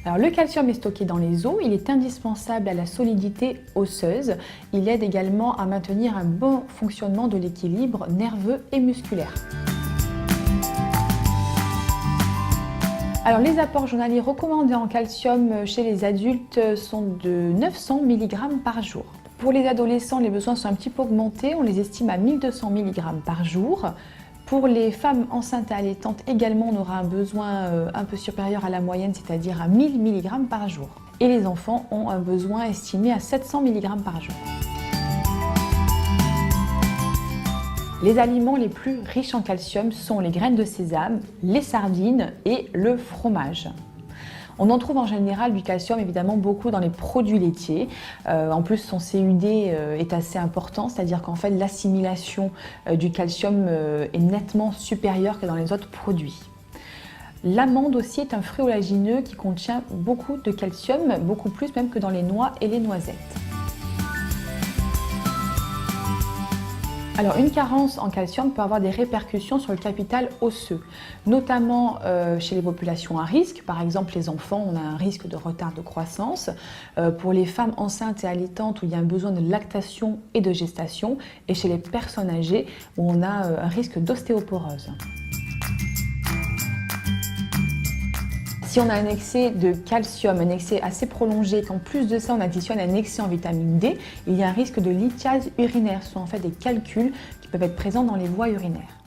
Alors, le calcium est stocké dans les os, il est indispensable à la solidité osseuse. Il aide également à maintenir un bon fonctionnement de l'équilibre nerveux et musculaire. Alors, les apports journaliers recommandés en calcium chez les adultes sont de 900 mg par jour. Pour les adolescents, les besoins sont un petit peu augmentés, on les estime à 1200 mg par jour. Pour les femmes enceintes et allaitantes également, on aura un besoin un peu supérieur à la moyenne, c'est-à-dire à 1000 mg par jour. Et les enfants ont un besoin estimé à 700 mg par jour. Les aliments les plus riches en calcium sont les graines de sésame, les sardines et le fromage. On en trouve en général du calcium évidemment beaucoup dans les produits laitiers. En plus, son CUD est assez important, c'est-à-dire qu'en fait l'assimilation du calcium est nettement supérieure que dans les autres produits. L'amande aussi est un fruit oléagineux qui contient beaucoup de calcium, beaucoup plus même que dans les noix et les noisettes. Alors, une carence en calcium peut avoir des répercussions sur le capital osseux, notamment chez les populations à risque. Par exemple, les enfants, on a un risque de retard de croissance. Pour les femmes enceintes et allaitantes, où il y a un besoin de lactation et de gestation. Et chez les personnes âgées, où on a un risque d'ostéoporose. Si on a un excès de calcium, un excès assez prolongé, qu'en plus de ça on additionne un excès en vitamine D, il y a un risque de lithiase urinaire. Ce sont en fait des calculs qui peuvent être présents dans les voies urinaires.